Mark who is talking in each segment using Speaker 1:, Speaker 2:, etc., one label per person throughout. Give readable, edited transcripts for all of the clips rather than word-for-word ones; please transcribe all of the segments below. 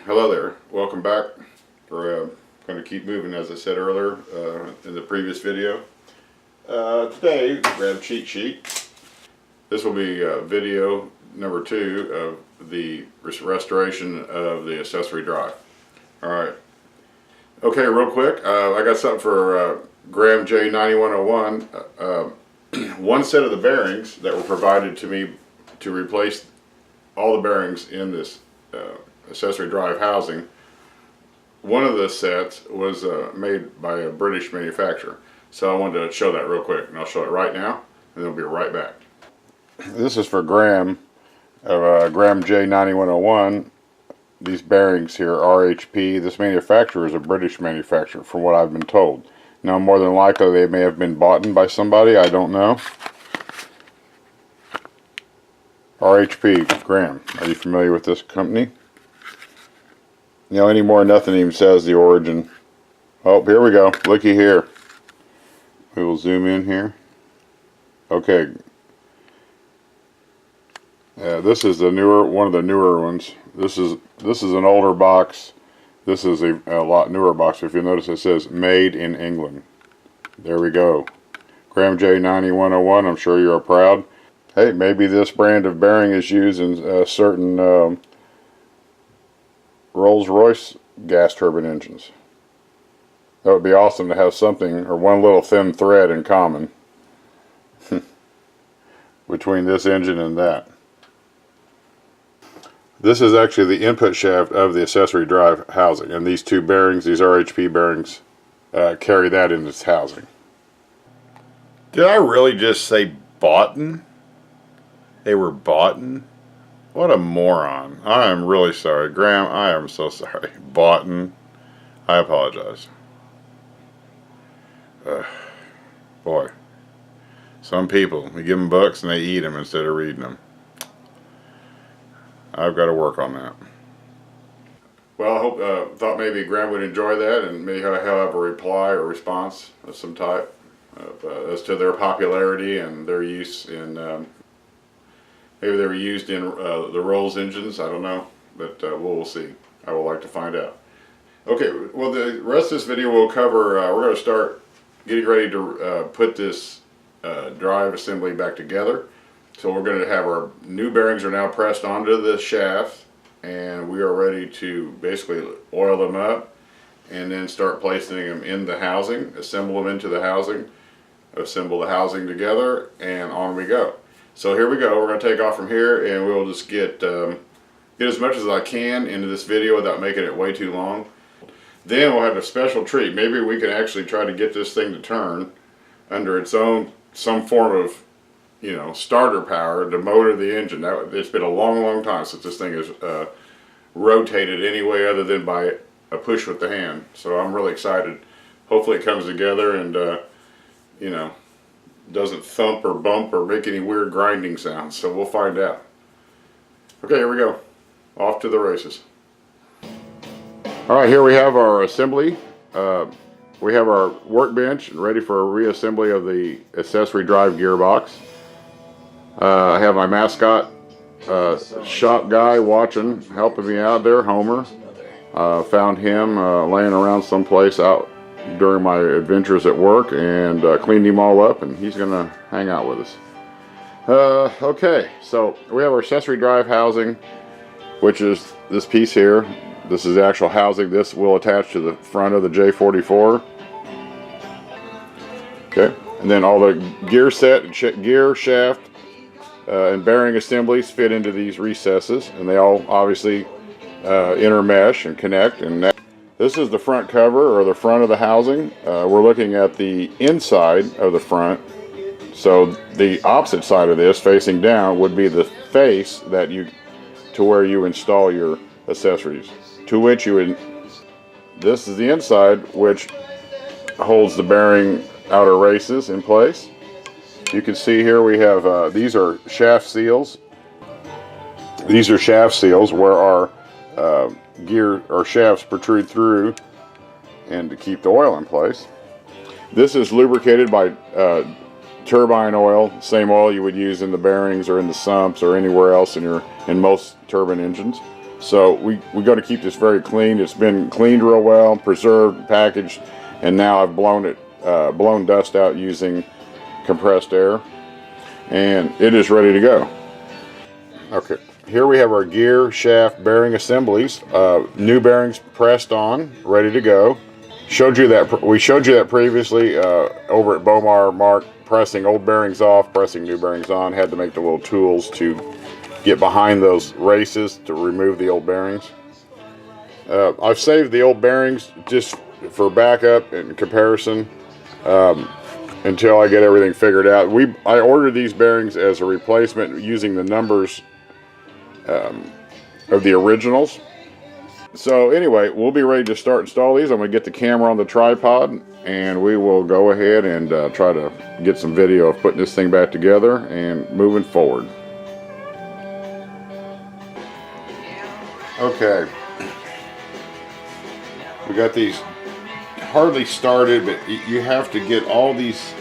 Speaker 1: Hello there, welcome back. We're going to keep moving as I said earlier in the previous video. Today, grab a cheat sheet. This will be video number 2 of the restoration of the accessory drive. Alright, okay, real quick, I got something for Graham J4101. One set of the bearings that were provided to me to replace all the bearings in this accessory drive housing. One of the sets was made by a British manufacturer, so I wanted to show that real quick, and I'll show it right now, and then we'll be right back. This is for Graham of Graham J4101. These bearings here are RHP. This manufacturer is a British manufacturer, from what I've been told. Now, more than likely, they may have been bought by somebody. I don't know. RHP, Graham. Are you familiar with this company? You know, anymore, nothing even says the origin. Oh, here we go. Looky here. We will zoom in here. Okay. This is the newer, one of the newer ones. This is an older box. This is a lot newer box. If you notice, it says "Made in England." There we go. Graham J9101. I'm sure you are proud. Hey, maybe this brand of bearing is used in certain Rolls-Royce gas turbine engines. That would be awesome to have something, or one little thin thread in common between this engine and that. This is actually the input shaft of the accessory drive housing, and these two bearings, these RHP bearings, carry that in its housing. Did I really just say boughten? They were boughten? What a moron. I am really sorry. Graham, I am so sorry. Boughten. I apologize. Boy. Some people, we give them books and they eat them instead of reading them. I've got to work on that. Well, I hope, thought maybe Graham would enjoy that, and maybe he'll have a reply or response of some type as to their popularity and their use in, maybe they were used in the Rolls engines, I don't know, but we'll see. I would like to find out. Okay, well, the rest of this video will cover, we're going to start getting ready to put this drive assembly back together. So we're going to have our new bearings are now pressed onto the shaft, and we are ready to basically oil them up and then start placing them in the housing, assemble them into the housing, assemble the housing together, and on we go. So here we go. We're going to take off from here, and we'll just get as much as I can into this video without making it way too long. Then we'll have a special treat. Maybe we can actually try to get this thing to turn under its own, some form of, you know, starter power to motor the engine. It's been a long time since this thing is rotated any way other than by a push with the hand. So I'm really excited. Hopefully it comes together and, you know, doesn't thump or bump or make any weird grinding sounds. So we'll find out. Okay, here we go. Off to the races. Alright, here we have our assembly. We have our workbench ready for a reassembly of the accessory drive gearbox. I have my mascot shop guy watching, helping me out there, Homer. Found him laying around someplace out during my adventures at work, and cleaned him all up, and he's going to hang out with us. Okay, so we have our accessory drive housing, which is this piece here. This is the actual housing. This will attach to the front of the J44. Okay, and then all the gear set and gear shaft and bearing assemblies fit into these recesses, and they all obviously intermesh and connect. And this is the front cover, or the front of the housing. We're looking at the inside of the front, so the opposite side of this, facing down, would be the face that to where you install your accessories, to which you would, this is the inside, which holds the bearing outer races in place. You can see here we have, these are shaft seals. These are shaft seals where our gear or shafts protrude through, and to keep the oil in place. This is lubricated by turbine oil, same oil you would use in the bearings or in the sumps or anywhere else in most turbine engines. So we got to keep this very clean. It's been cleaned real well, preserved, packaged, and now I've blown dust out using compressed air, and it is ready to go. Okay, here we have our gear, shaft, bearing assemblies. New bearings pressed on, ready to go. We showed you that previously over at Bomar Mark, pressing old bearings off, pressing new bearings on. Had to make the little tools to get behind those races to remove the old bearings. I've saved the old bearings just for backup and comparison until I get everything figured out. I ordered these bearings as a replacement using the numbers of the originals. So anyway, we'll be ready to start install these. I'm going to get the camera on the tripod, and we will go ahead and try to get some video of putting this thing back together and moving forward. Okay, we got these hardly started, but you have to get all these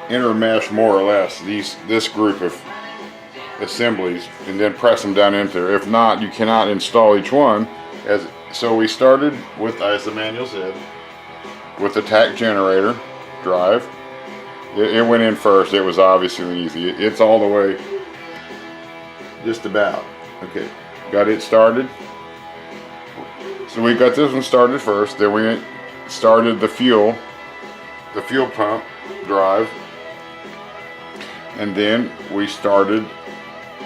Speaker 1: intermesh more or less, this group of assemblies, and then press them down into there. If not, you cannot install each one. So we started with, as the manual said, with the tack generator drive. It went in first. It was obviously easy. It's all the way, just about. Okay, got it started. So we got this one started first. Then we started the fuel pump drive, and then we started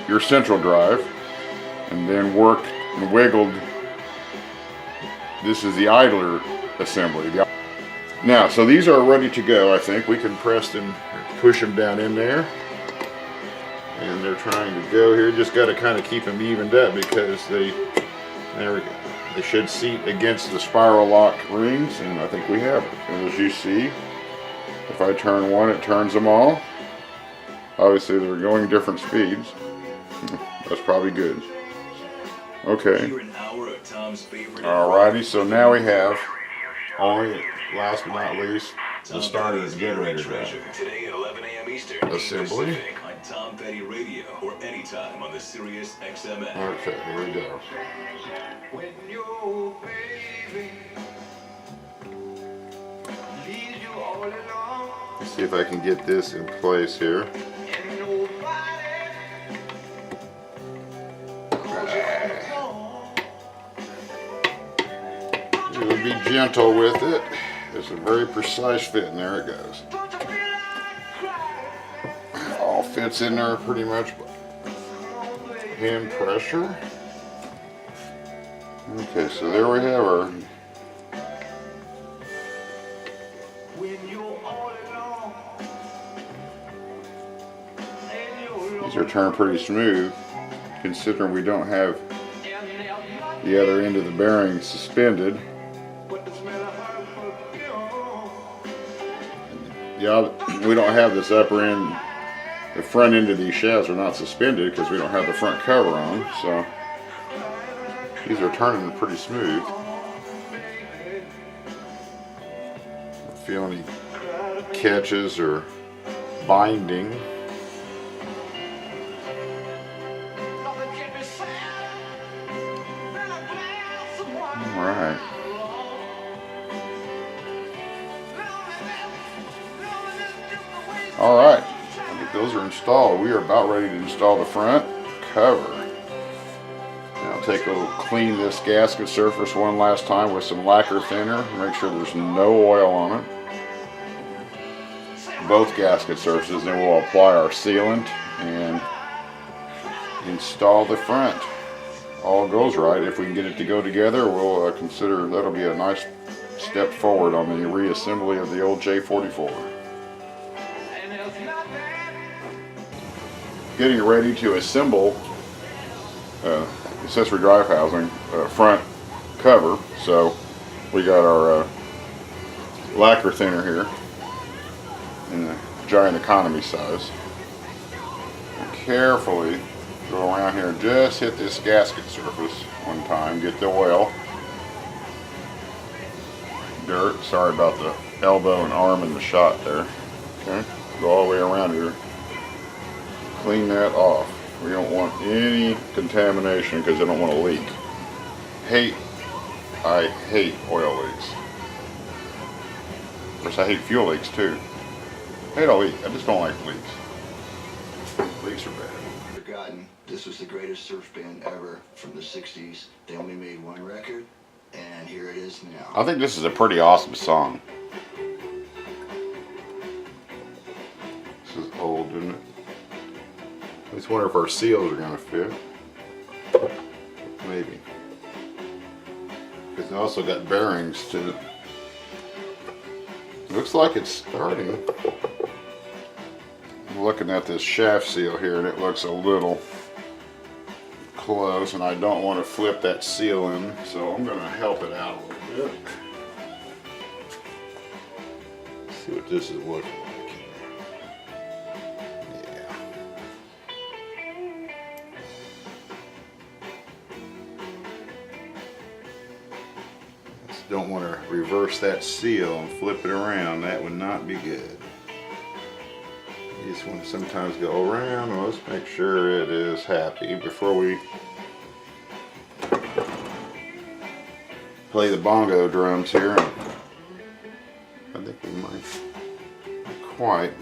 Speaker 1: your central drive, and then worked and wiggled. This is the idler assembly. Now, so these are ready to go. I think we can press them, push them down in there, and they're trying to go here. Just got to kind of keep them evened up because there we go. They should seat against the spiral lock rings, and I think we have it. And as you see, if I turn one, it turns them all. Obviously, they're going different speeds. That's probably good. Okay. Alrighty, so now we have, only last but not least, the start of the generator drive. Assembly. Okay, here we go. Let's see if I can get this in place here. We'll be gentle with it. It's a very precise fit, and there it goes. All fits in there pretty much. Hand pressure. Okay, so there we have our these are turned pretty smooth, considering we don't have the other end of the bearing suspended. Yeah, we don't have this upper end, the front end of these shafts are not suspended because we don't have the front cover on, so these are turning pretty smooth. Don't feel any catches or binding. Alright. Alright, I think those are installed. We are about ready to install the front cover. Now take a little clean this gasket surface one last time with some lacquer thinner. Make sure there's no oil on it. Both gasket surfaces, then we'll apply our sealant and install the front. All goes right. If we can get it to go together, we'll consider that'll be a nice step forward on the reassembly of the old J44. Getting ready to assemble accessory drive housing front cover. So we got our lacquer thinner here in the giant economy size. And carefully go around here and just hit this gasket surface one time. Get the oil, dirt. Sorry about the elbow and arm in the shot there. Okay, go all the way around here. Clean that off. We don't want any contamination because they don't want to leak. I hate oil leaks. Of course, I hate fuel leaks too. I hate a leak. I just don't like leaks. Leaks are bad.
Speaker 2: Forgotten, this was the greatest surf band ever from the 60s. They only made one record, and here it is now.
Speaker 1: I think this is a pretty awesome song. This is old, isn't it? I just wonder if our seals are going to fit. Maybe. It's also got bearings too. Looks like it's starting. I'm looking at this shaft seal here and it looks a little close, and I don't want to flip that seal in, so I'm going to help it out a little bit. Let's see what this is looking like here. Yeah. Just don't want to reverse that seal and flip it around. That would not be good. You just want to sometimes go around. Well, let's make sure it is happy before we play the bongo drums here. I think we might not quite.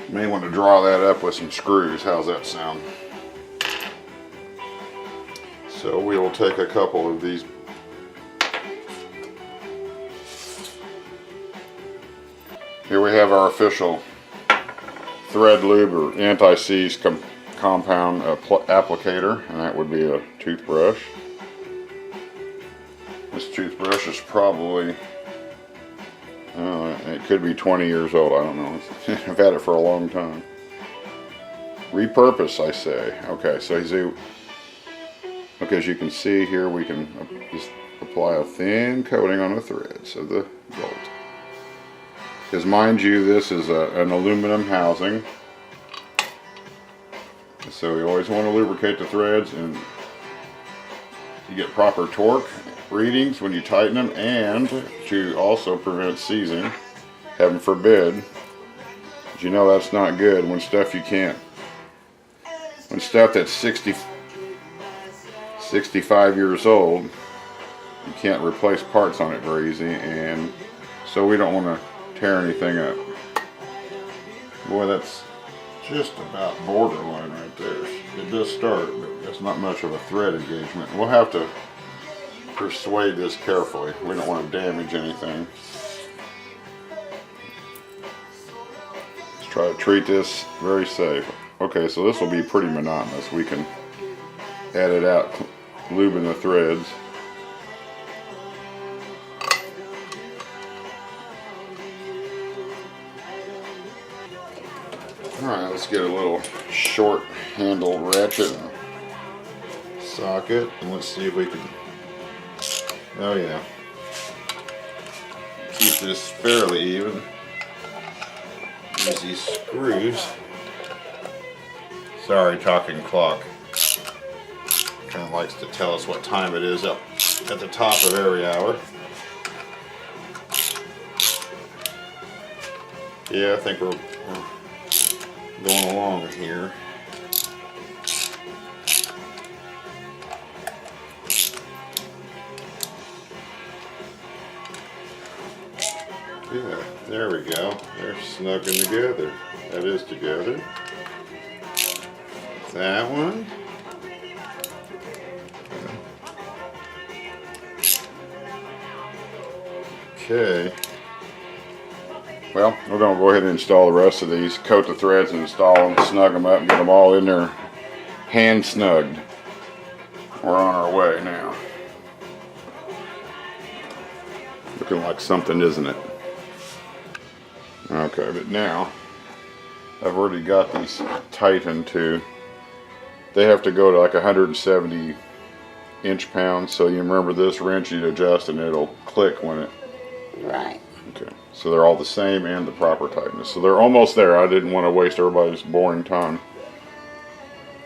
Speaker 1: You may want to draw that up with some screws. How's that sound? So we will take a couple of these. Here we have our official thread lube or anti-seize compound applicator, and that would be a toothbrush. This toothbrush is probably, it could be 20 years old, I don't know. I've had it for a long time. Repurpose, I say. Okay, so look, as you can see here, we can just apply a thin coating on the threads of the bolt. Because mind you, this is an aluminum housing. So we always want to lubricate the threads, and you get proper torque readings when you tighten them, and to also prevent seizing. Heaven forbid. But you know that's not good when stuff when stuff that's 65 years old, you can't replace parts on it very easy, and so we don't want to tear anything up. Boy, that's just about borderline right there. It does start, but that's not much of a thread engagement. We'll have to persuade this carefully. We don't want to damage anything. Let's try to treat this very safe. Okay, so this will be pretty monotonous. We can add it out, lubing the threads. Alright, let's get a little short handle ratchet and socket, and let's see if we can, oh yeah, keep this fairly even. Use these screws. Sorry, talking clock. Kind of likes to tell us what time it is up at the top of every hour. Yeah, I think we're going along here. Yeah, there we go. They're snugging together. That is together. That one. Okay. Well, we're going to go ahead and install the rest of these, coat the threads and install them, snug them up, and get them all in there hand snugged. We're on our way now. Looking like something, isn't it? Okay, but now I've already got these tightened to, they have to go to like 170 inch-pounds, so you remember this wrench, you adjust and it'll click when it,
Speaker 3: Right.
Speaker 1: okay, so they're all the same and the proper tightness. So they're almost there. I didn't want to waste everybody's boring time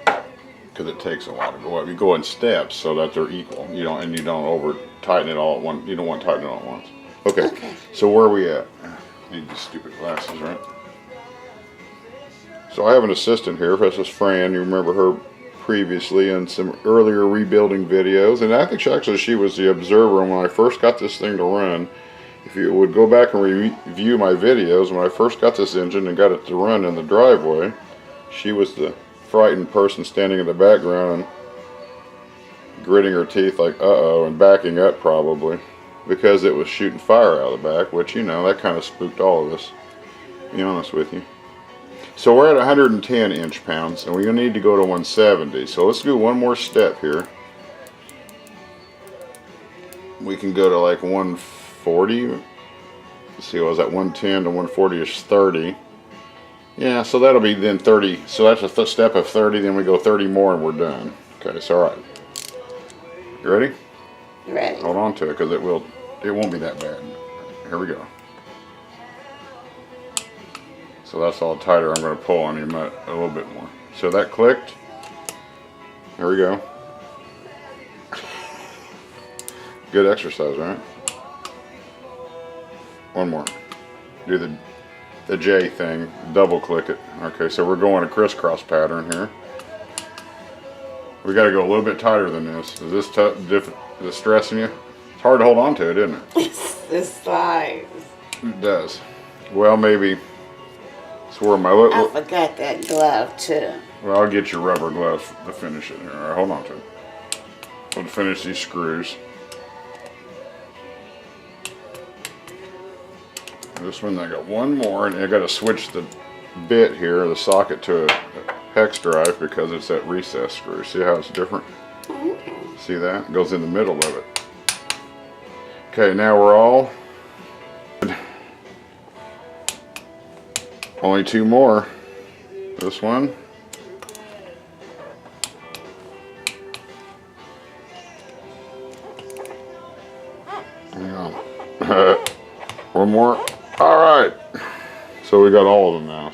Speaker 1: because it takes a while to go up. You go in steps so that they're equal. You don't, and you don't over tighten it all at once. You don't want to tighten it all at once. Okay. So where are we at? I need these stupid glasses, right? So I have an assistant here. This is Fran. You remember her previously in some earlier rebuilding videos, and I think she was the observer when I first got this thing to run. If you would go back and review my videos, when I first got this engine and got it to run in the driveway, she was the frightened person standing in the background and gritting her teeth like uh-oh, and backing up probably because it was shooting fire out of the back, which, you know, that kind of spooked all of us, to be honest with you. So we're at 110 inch-pounds, and we're going to need to go to 170. So let's do one more step here. We can go to like 140. Let's see, what was that? 110 to 140 is 30. Yeah, so that'll be then 30. So that's a step of 30, then we go 30 more and we're done. Okay, so all right. You ready?
Speaker 3: Ready.
Speaker 1: Hold on to it because it won't be that bad. Here we go. So that's all tighter. I'm going to pull on him a little bit more. So that clicked. There we go. Good exercise, right? One more. Do the J thing. Double click it. Okay, so we're going a crisscross pattern here. We got to go a little bit tighter than this. Is this is this stressing you? It's hard to hold on to it, isn't it?
Speaker 3: This slides.
Speaker 1: It does. Well, maybe. It's where my
Speaker 3: I forgot that glove too.
Speaker 1: Well, I'll get your rubber gloves to finish it here. All right, hold on to it. We'll finish these screws. This one, I got one more, and I got to switch the bit here, the socket, to a hex drive because it's that recess screw. See how it's different?
Speaker 3: Mm-hmm.
Speaker 1: See that? It goes in the middle of it. Okay, now we're all. Only two more. This one. Hang on. One more. All right. So we got all of them now.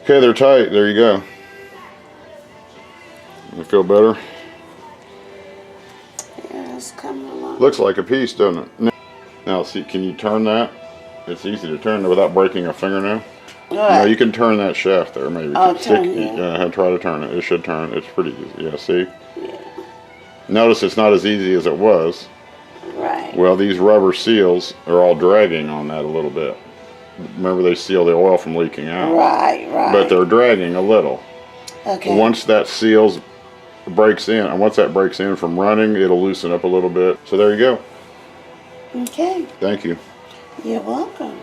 Speaker 1: Okay, they're tight. There you go. You feel better?
Speaker 3: Yeah, it's coming along.
Speaker 1: Looks like a piece, doesn't it? Now, see, can you turn that? It's easy to turn without breaking a fingernail.
Speaker 3: What?
Speaker 1: No, you can turn that shaft there, maybe.
Speaker 3: Oh, turn it.
Speaker 1: Yeah, try to turn it. It should turn. It's pretty easy. Yeah, see?
Speaker 3: Yeah.
Speaker 1: Notice it's not as easy as it was.
Speaker 3: Right.
Speaker 1: Well, these rubber seals are all dragging on that a little bit. Remember, they seal the oil from leaking out.
Speaker 3: Right, right.
Speaker 1: But they're dragging a little.
Speaker 3: Okay.
Speaker 1: Once that breaks in, and once that breaks in from running, it'll loosen up a little bit. So there you go.
Speaker 3: Okay.
Speaker 1: Thank you.
Speaker 3: You're welcome.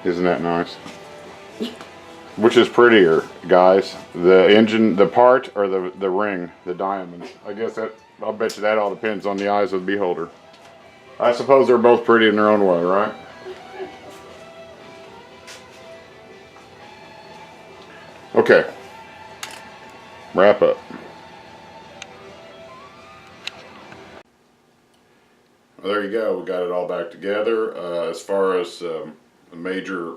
Speaker 1: Isn't that nice? Which is prettier, guys? The engine, the part, or the ring, the diamonds? I guess I'll bet you that all depends on the eyes of the beholder. I suppose they're both pretty in their own way, right? Okay. Wrap up. Well, there you go. We got it all back together. As far as the major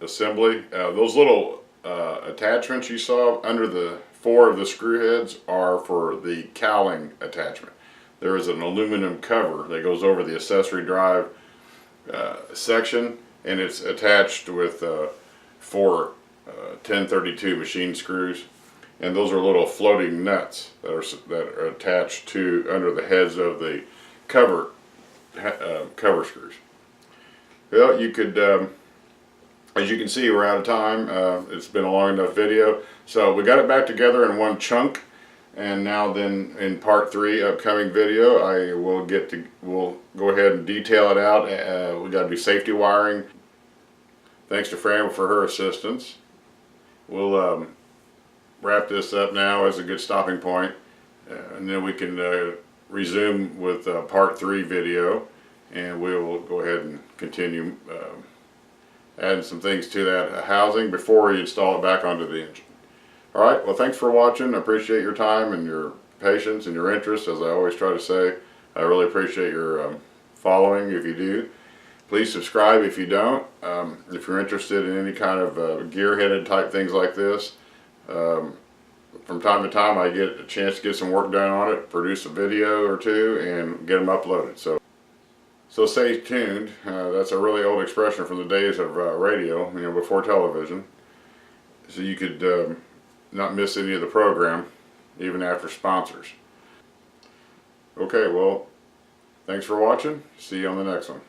Speaker 1: assembly, those little attachments you saw under the 4 of the screw heads are for the cowling attachment. There is an aluminum cover that goes over the accessory drive section, and it's attached with 4 1032 machine screws, and those are little floating nuts that are attached to under the heads of the cover screws. Well, you could, as you can see, we're out of time. It's been a long enough video, so we got it back together in one chunk. And now then, in part 3 upcoming video, we'll go ahead and detail it out. We got to do safety wiring. Thanks to Fran for her assistance. We'll wrap this up now as a good stopping point, and then we can resume with part 3 video, and we will go ahead and continue adding some things to that housing before we install it back onto the engine. Alright, well, thanks for watching. I appreciate your time and your patience and your interest, as I always try to say. I really appreciate your following if you do. Please subscribe if you don't. If you're interested in any kind of gear-headed type things like this, from time to time I get a chance to get some work done on it, produce a video or two, and get them uploaded. So So stay tuned. That's a really old expression from the days of radio, before television. So you could not miss any of the program, even after sponsors. Okay, well, thanks for watching. See you on the next one.